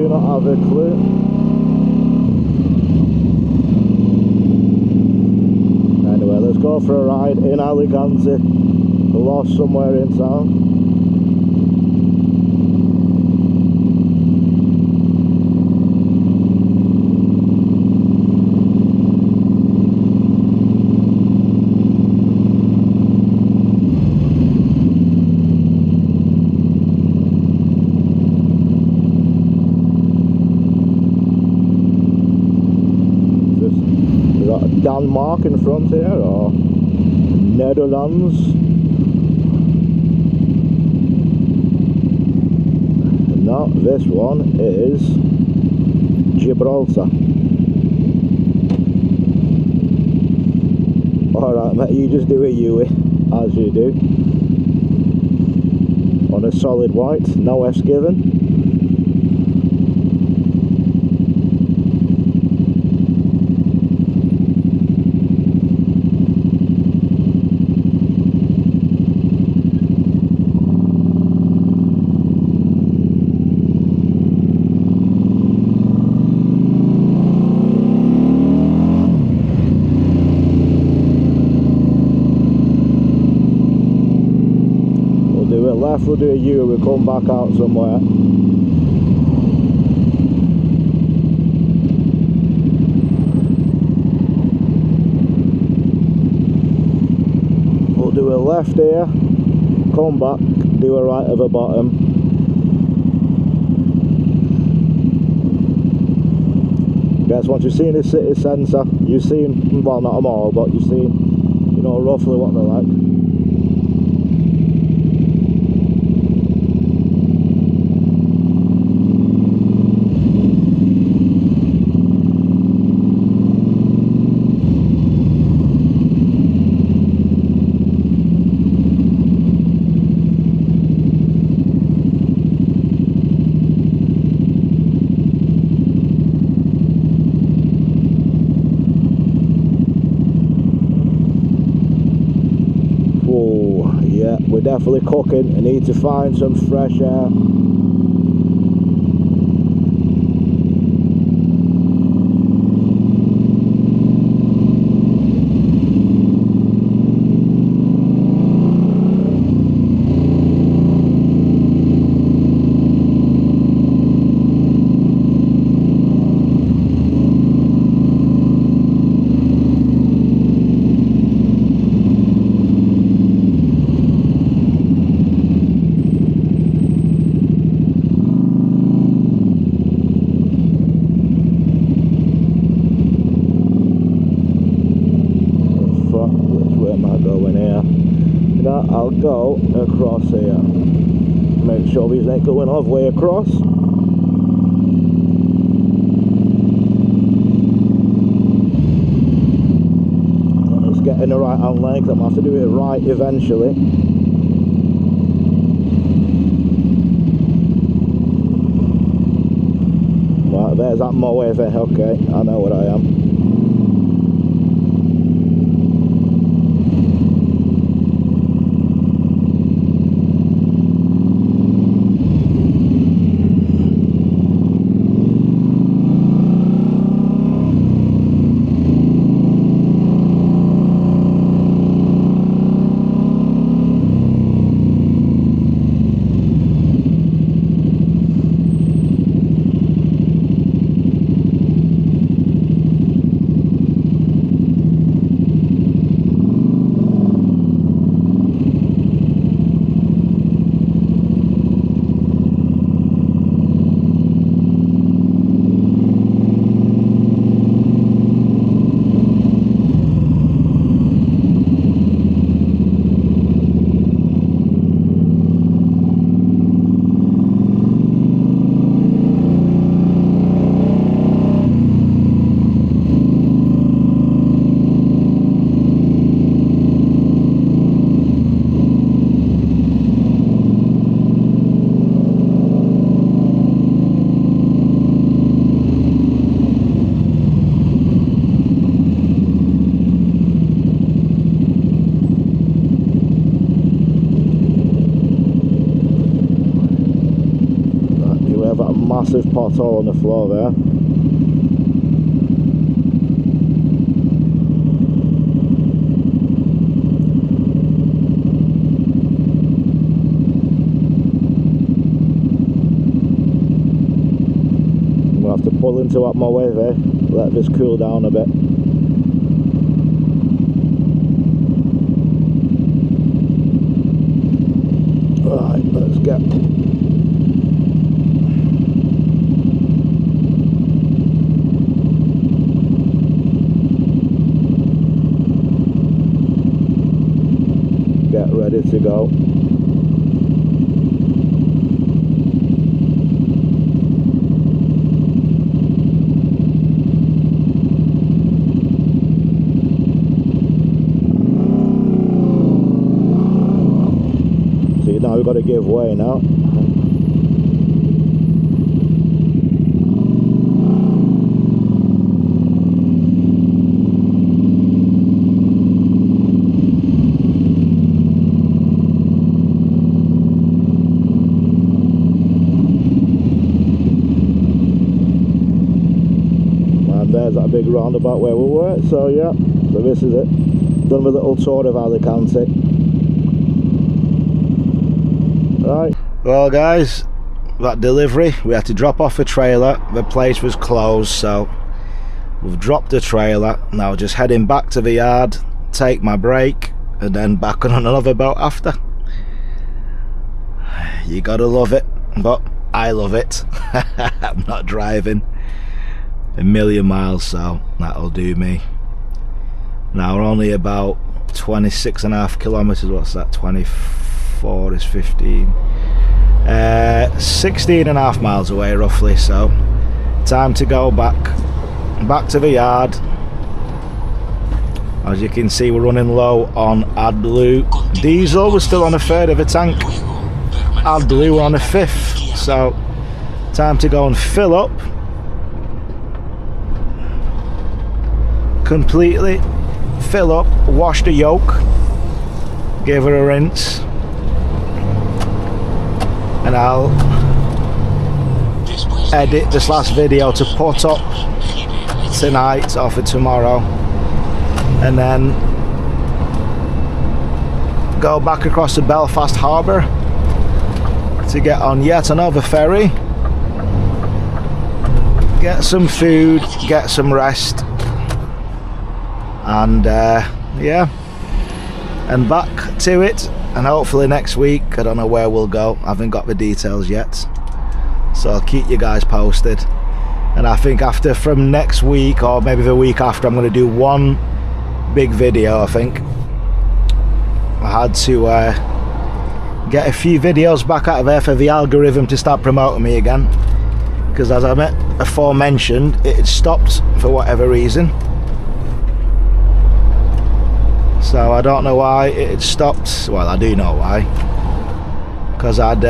do not have a clue. Anyway, let's go for a ride in Alicante. Lost somewhere in town. Denmark in front here, or Netherlands. No, this one is Gibraltar. Alright mate, you just do a Yui, as you do. On a solid white, no F's given. Left, we'll do a U, we'll come back out somewhere. We'll do a left here, come back, do a right at the bottom. Guys, once you've seen the city centre, you've seen, well not them all, but you've seen, you know, roughly what they're like. Yeah, we're definitely cooking. I need to find some fresh air. I'll go across here. Make sure these ain't going all the way across. Let's get in the right hand lane, 'cause I'm going to have to do it right eventually. Right, there's that motorway there. Okay, I know what I am. massive pothole on the floor there. I'm gonna have to pull into out my way there, let this cool down a bit. Right, let's get ready to go. See, now we've got to give way now. There's that big roundabout where we were, so yeah, so this is it. Done my little tour of Alicante. Right, well guys, that delivery, we had to drop off a trailer, the place was closed, so we've dropped the trailer, now just heading back to the yard, take my break, and then back on another boat after. You gotta love it, but I love it. I'm not driving a million miles, so that'll do me. Now we're only about 26.5 kilometers. What's that? 24 is 15. 16.5 miles away roughly, so time to go back to the yard. As you can see, we're running low on AdBlue diesel. We're still on 1/3 of a tank. AdBlue, we're on 1/5, so time to go and fill up completely, fill up, wash the yoke, give her a rinse, and I'll edit this last video to put up tonight or for tomorrow, and then go back across the Belfast harbour to get on yet another ferry, get some food, get some rest, and yeah, and back to it. And hopefully next week, I don't know where we'll go, I haven't got the details yet, so I'll keep you guys posted. And I think after, from next week or maybe the week after, I'm going to do one big video. I think I had to get a few videos back out of there for the algorithm to start promoting me again, because as I aforementioned, it had stopped for whatever reason. So I don't know why it had stopped. Well, I do know why, because I'd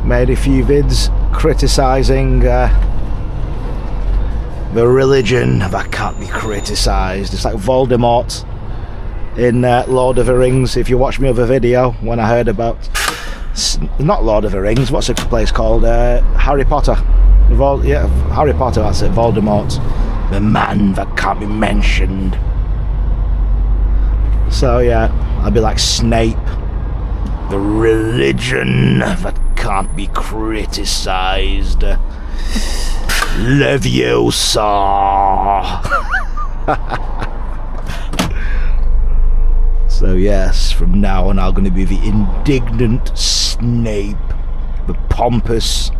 made a few vids criticising the religion that can't be criticised. It's like Voldemort in Lord of the Rings. If you watch my other video when I heard about, not Lord of the Rings, what's the place called, Harry Potter. Yeah, Harry Potter, that's it, Voldemort, the man that can't be mentioned. So yeah, I'd be like Snape, the religion that can't be criticised. Leviosa. So yes, from now on I'm going to be the indignant Snape, the pompous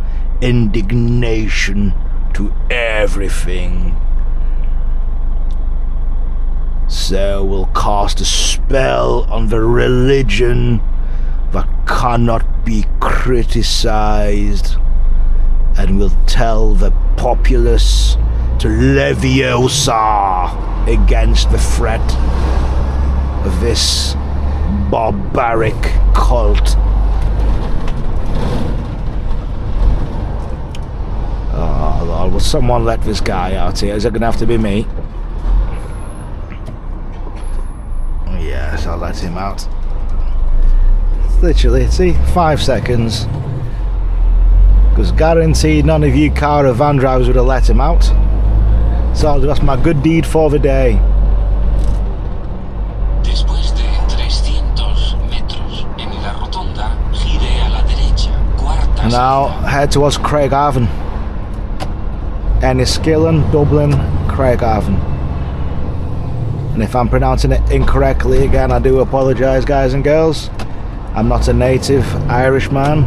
indignation to everything. So we'll cast a spell on the religion that cannot be criticised, and we'll tell the populace to Leviosa against the threat of this barbaric cult. Oh Lord, will someone let this guy out here? Is it gonna have to be me? Yes, I'll let him out. Literally, see, 5 seconds. because guaranteed none of you car or van drivers would have let him out. So that's my good deed for the day. Después de 300 metros en la rotonda, gire a la derecha, cuarta. And now head towards Craigavon. Enniskillen, Dublin, Craigavon. And if I'm pronouncing it incorrectly again, I do apologise, guys and girls. I'm not a native Irishman.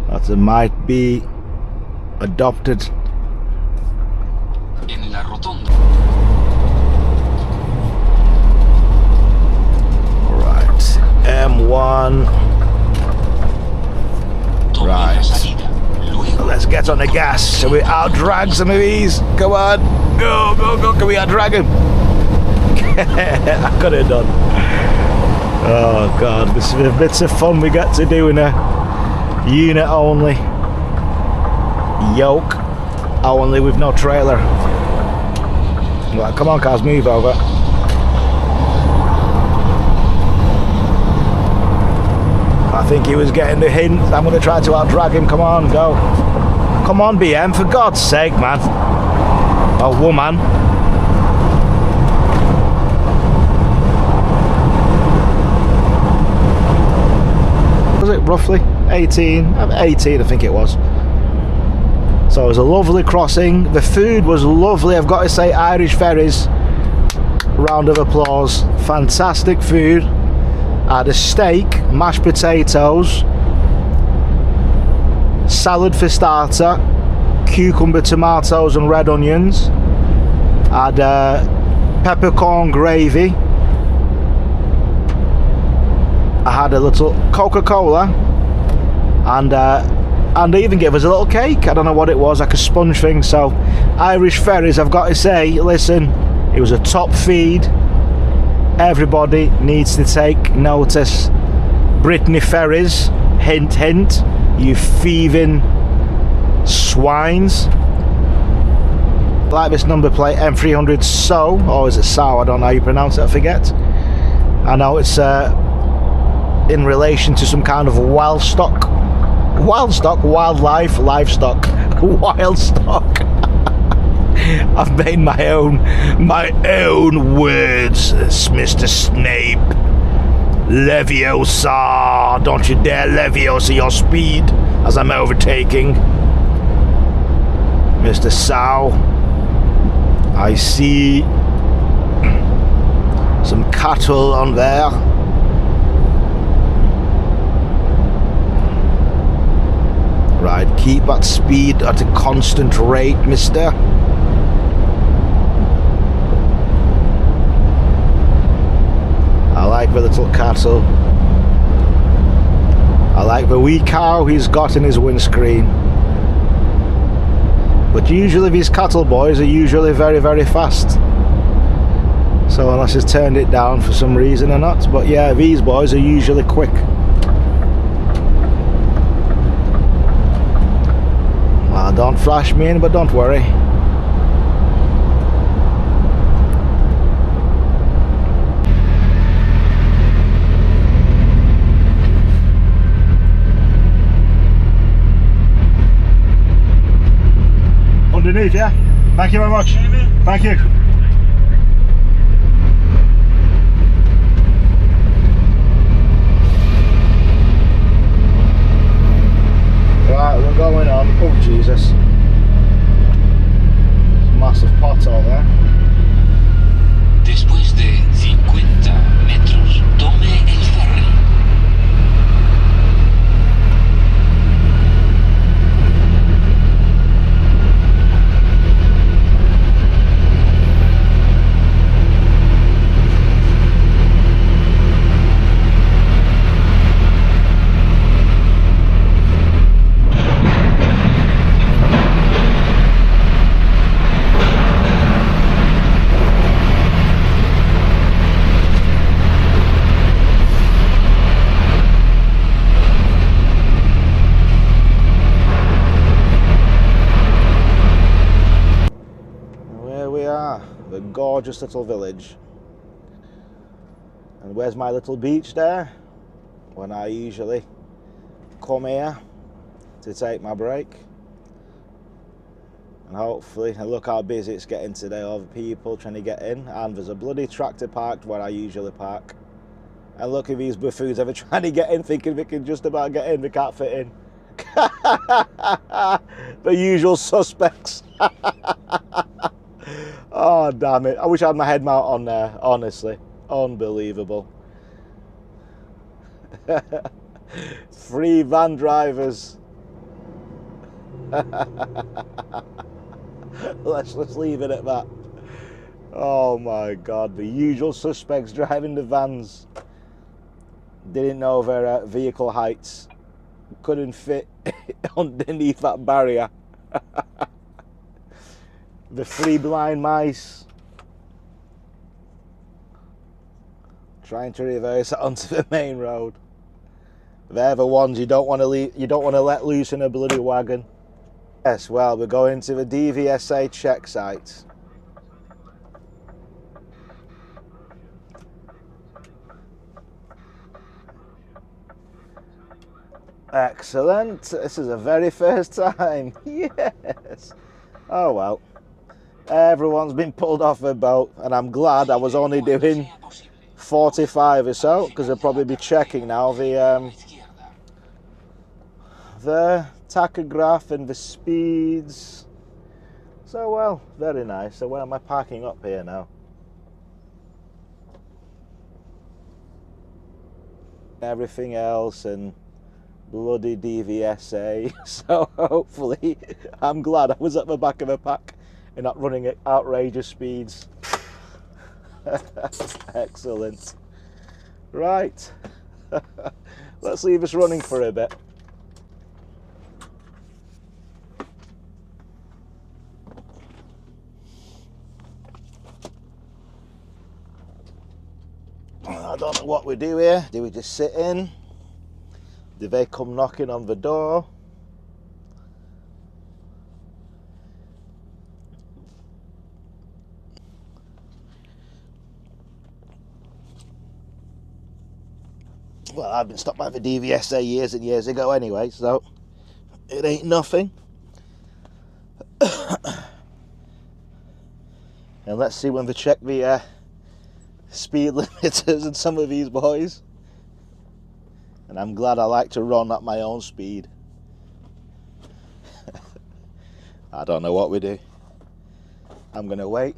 That might be adopted. En la rotonda. Right, M1. Right. Let's get on the gas. Shall we out-drag some of these? Come on. Go, go, go. Can we out-drag him? I could have done. Oh, God. This is the bits of fun we get to do in a unit only. Yoke only with no trailer. Right, come on, cars, move over. I think he was getting the hint. I'm going to try to out-drag him. Come on, go. Come on, BM, for God's sake, man. Oh, woman. Was it roughly 18? 18, I think it was. So it was a lovely crossing. The food was lovely. I've got to say, Irish Ferries, round of applause. Fantastic food. I had a steak, mashed potatoes, salad for starter, cucumber, tomatoes and red onions. I had peppercorn gravy. I had a little Coca-Cola, and they even gave us a little cake. I don't know what it was, like a sponge thing. So Irish Ferries, I've got to say, listen, it was a top feed. Everybody needs to take notice. Brittany Ferries, hint hint, you thieving swines. Like this number plate, M300 So, or is it Sow? I don't know how you pronounce it, I forget. I know it's in relation to some kind of livestock, wild stock. I've made my own words, Mr. Snape. Leviosa, don't you dare Leviosa your speed as I'm overtaking. Mr. Sow, I see some cattle on there. Right, keep that speed at a constant rate, mister. I like the little cattle. I like the wee cow he's got in his windscreen. But usually these cattle boys are usually very, very fast. So unless he's turned it down for some reason or not. But yeah, these boys are usually quick. Well, don't flash me in, but don't worry. Underneath, yeah? Thank you very much. Thank you. Right, we're going on. Oh, Jesus. Massive pothole there. Después de 50 metros, tome el ferry. The gorgeous little village. And where's my little beach there? When I usually come here to take my break. And hopefully, and look how busy it's getting today, all the people trying to get in, and there's a bloody tractor parked where I usually park. And look at these buffoons ever trying to get in, thinking they can just about get in, they can't fit in. The usual suspects. Oh, damn it. I wish I had my head mount on there, honestly. Unbelievable. 3 van drivers. Let's leave it at that. Oh my God, the usual suspects driving the vans. Didn't know their vehicle heights. Couldn't fit underneath that barrier. The 3 blind mice trying to reverse it onto the main road. They're the ones you don't want to let loose in a bloody wagon. Yes, well, we're going to the DVSA check site. Excellent. This is the very first time. Yes. Oh well. Everyone's been pulled off a boat, and I'm glad I was only doing 45 or so, because they'll probably be checking now the tachograph and the speeds. So well, very nice. So where am I parking up here now? Everything else and bloody DVSA. So hopefully, I'm glad I was at the back of the pack and not running at outrageous speeds. Excellent. Right. Let's leave us running for a bit. I don't know what we do here. Do we just sit in? Do they come knocking on the door? Well, I've been stopped by the DVSA years and years ago anyway, so it ain't nothing. And let's see when they check the speed limiters and some of these boys. And I'm glad I like to run at my own speed. I don't know what we do. I'm gonna wait.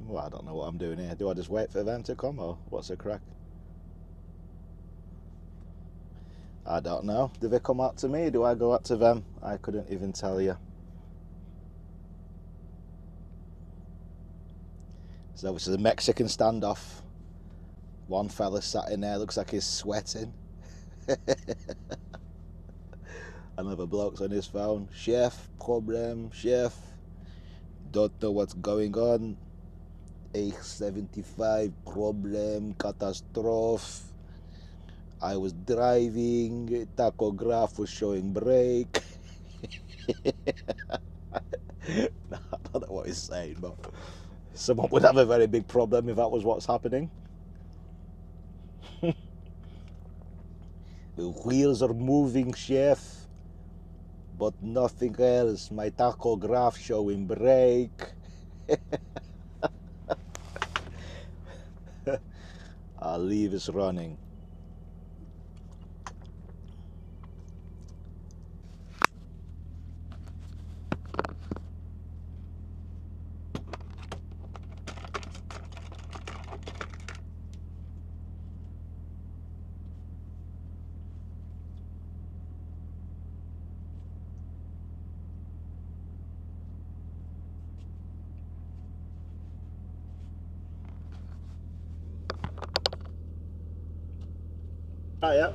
Well, I don't know what I'm doing here. Do I just wait for them to come, or what's the crack? I don't know. Do they come out to me? Do I go out to them? I couldn't even tell you. So this is a Mexican standoff. One fella sat in there, looks like he's sweating. Another bloke's on his phone. Chef, problem, chef. Don't know what's going on. 875 problem, catastrophe. I was driving, tachograph was showing brake. I don't know what he's saying, but someone would have a very big problem if that was what's happening. The wheels are moving, chef, but nothing else. My tachograph showing brake. I'll leave us running. Ah, yeah.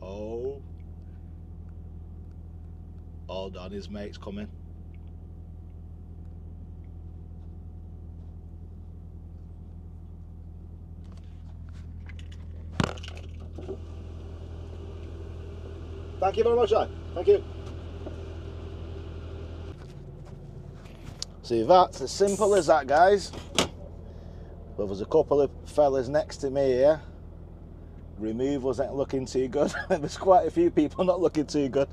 Oh. Hold on, his mate's coming. Thank you very much, sir. Thank you. See, that's as simple as that, guys. Well, there's a couple of fellas next to me here. Removals ain't looking too good. There's quite a few people not looking too good.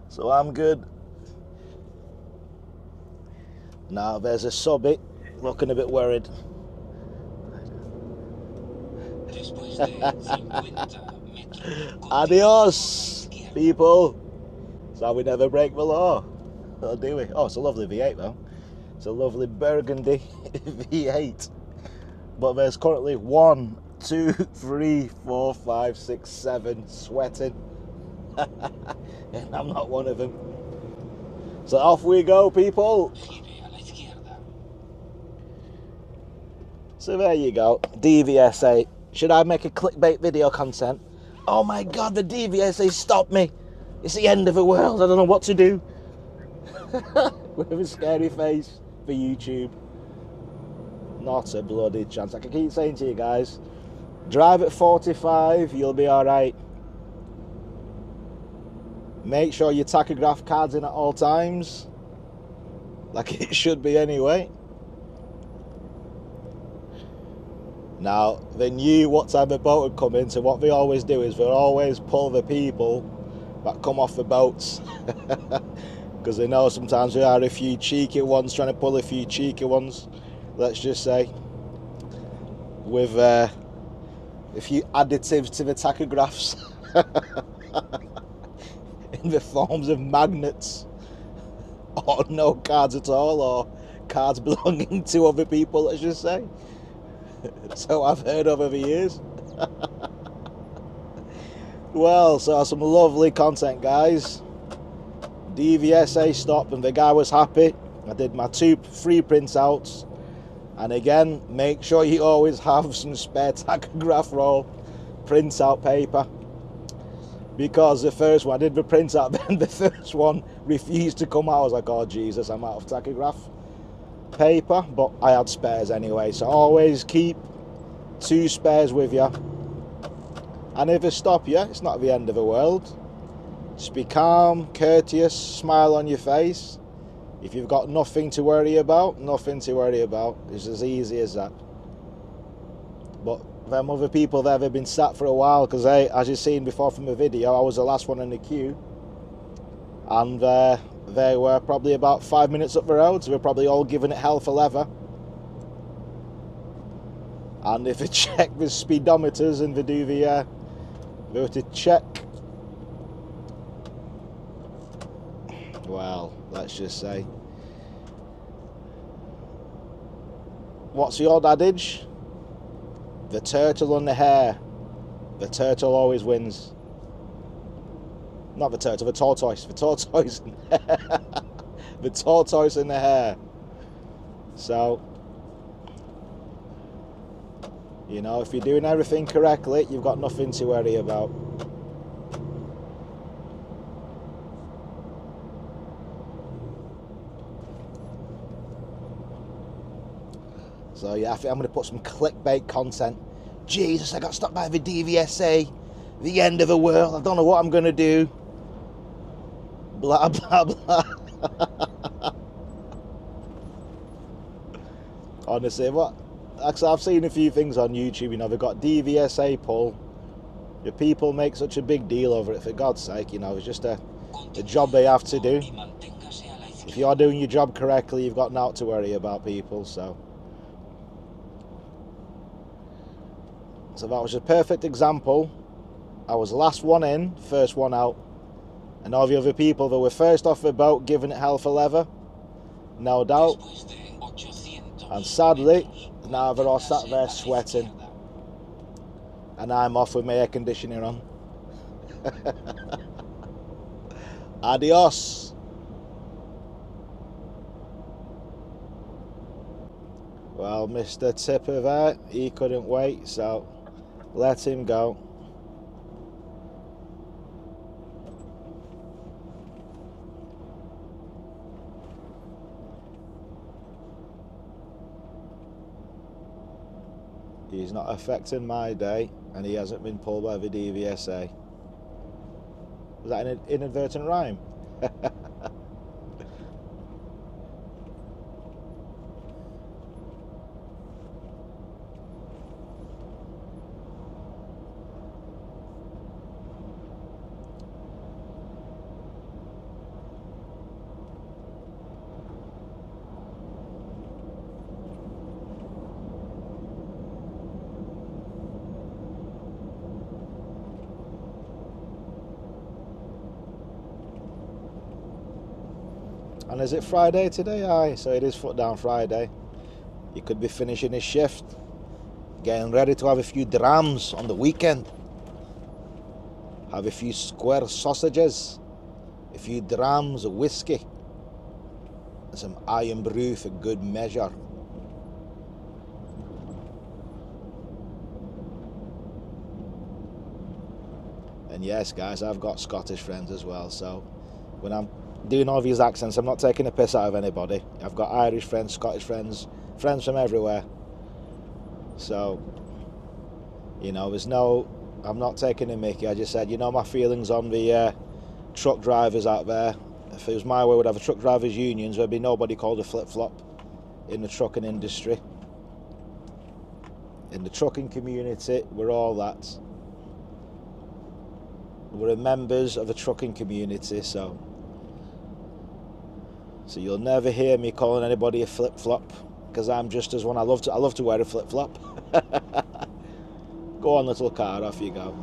So I'm good. Now there's a subby looking a bit worried. Adios, people. So we never break the law. Or do we? Oh, it's a lovely V8 though. It's a lovely burgundy V8. But there's currently 1, 2, 3, 4, 5, 6, 7 sweating. And I'm not one of them. So off we go, people. So there you go, DVSA. Should I make a clickbait video content? Oh my God, the DVSA stopped me. It's the end of the world, I don't know what to do. With a scary face for YouTube. Not a bloody chance. I can keep saying to you guys, drive at 45, you'll be all right. Make sure your tachograph card's in at all times. Like it should be anyway. Now, they knew what time the boat would come in, so what they always do is they'll always pull the people that come off the boats. Because they know sometimes there are a few cheeky ones trying to pull a few cheeky ones, let's just say. With a few additives to the tachographs. In the forms of magnets. Or no cards at all, or cards belonging to other people, let's just say. So I've heard over the years. Well, so some lovely content, guys. DVSA stopped and the guy was happy. I did my 2 free printouts. And again, make sure you always have some spare tachograph roll printout paper. Because the first one, I did the printout, then the first one refused to come out. I was like, oh Jesus, I'm out of tachograph paper, but I had spares anyway, so always keep 2 spares with you. And if they stop you, it's not the end of the world. Just be calm, courteous, smile on your face. If you've got nothing to worry about, nothing to worry about. It's as easy as that. But them other people there, they've been sat for a while, because as you've seen before from the video, I was the last one in the queue. And they were probably about 5 minutes up the road, so we're probably all giving it hell for leather. And if they check the speedometers and they do the, they were to check, well, let's just say, what's the old adage? The turtle and the hare. The turtle always wins. Not the turtle, the tortoise. The tortoise. The tortoise and the hare. So, you know, if you're doing everything correctly, you've got nothing to worry about. So yeah, I think I'm going to put some clickbait content. Jesus, I got stopped by the DVSA. The end of the world. I don't know what I'm going to do. Blah, blah, blah. Honestly, what? Actually, I've seen a few things on YouTube, you know, they've got DVSA pull. The people make such a big deal over it, for God's sake, you know, it's just a job they have to do. If you're doing your job correctly, you've got naught to worry about, people, so. So that was a perfect example. I was the last one in, first one out. And all the other people that were first off the boat giving it hell for leather, no doubt. And sadly, now they're all sat there sweating. And I'm off with my air conditioning on. Adios. Well, Mr. Tipper there, he couldn't wait, so let him go. He's not affecting my day, and he hasn't been pulled by the DVSA. Was that an inadvertent rhyme? And is it Friday today? Aye, so it is foot down Friday. You could be finishing his shift, getting ready to have a few drams on the weekend. Have a few square sausages, a few drams of whiskey, and some iron brew for good measure. And yes, guys, I've got Scottish friends as well, so when I'm doing all these accents, I'm not taking a piss out of anybody. I've got Irish friends, Scottish friends, friends from everywhere. So, you know, I'm not taking a mickey. I just said, you know, my feelings on the truck drivers out there. If it was my way, we'd have a truck drivers unions. There'd be nobody called a flip-flop in the trucking industry. In the trucking community, we're all that. We're members of the trucking community, so you'll never hear me calling anybody a flip-flop, because I'm just as one. I love to wear a flip-flop. Go on, little car, off you go.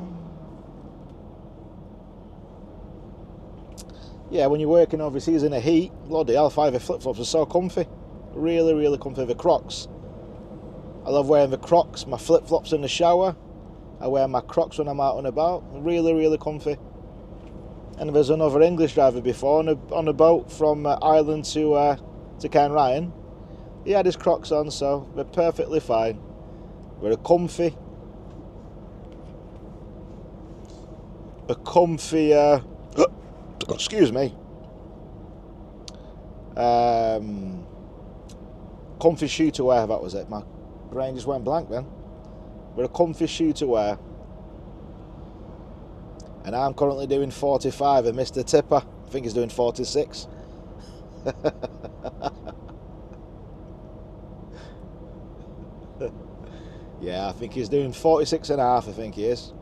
Yeah, when you're working overseas in the heat, bloody hell, 5 flip-flops are so comfy. Really, really comfy. The Crocs. I love wearing the Crocs, my flip-flops in the shower. I wear my Crocs when I'm out and about. Really, really comfy. And there's another English driver before on a boat from Ireland to Cairn Ryan. He had his Crocs on, so they're perfectly fine. They're a comfy, excuse me, comfy shoe to wear. That was it. My brain just went blank then. They're a comfy shoe to wear. And I'm currently doing 45, and Mr. Tipper, I think he's doing 46. Yeah, I think he's doing 46 and a half, I think he is.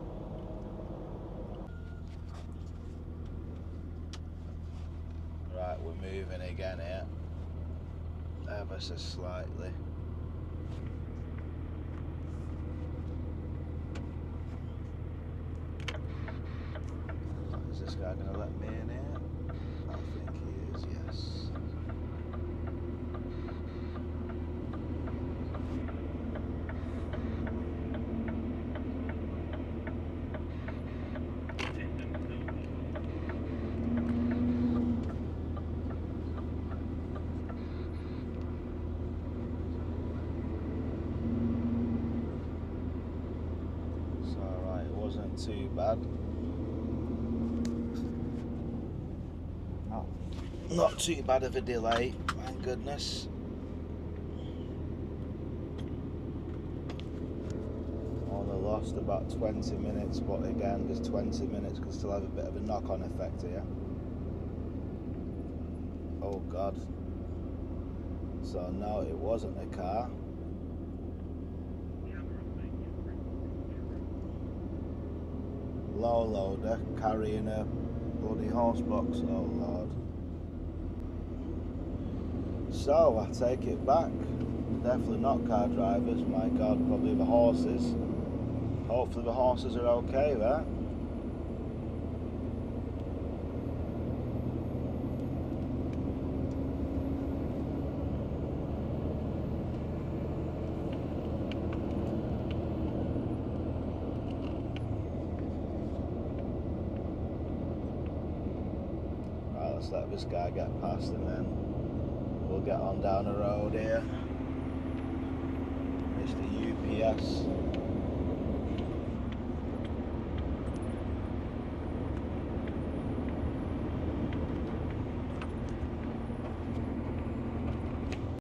Right, we're moving again here. Ever so slightly. Is this guy going to let me in here? I think he is, yes. So, right, it wasn't too bad. Not too bad of a delay, thank goodness. Only lost about 20 minutes, but again, this 20 minutes can still have a bit of a knock-on effect here. Oh God. So no, it wasn't a car. Low loader carrying a bloody horse box, oh Lord. So I take it back. Definitely not car drivers. My God, probably the horses. Hopefully the horses are okay there. Right, let's let this guy get past and then we'll get on down the road here. Mr. UPS.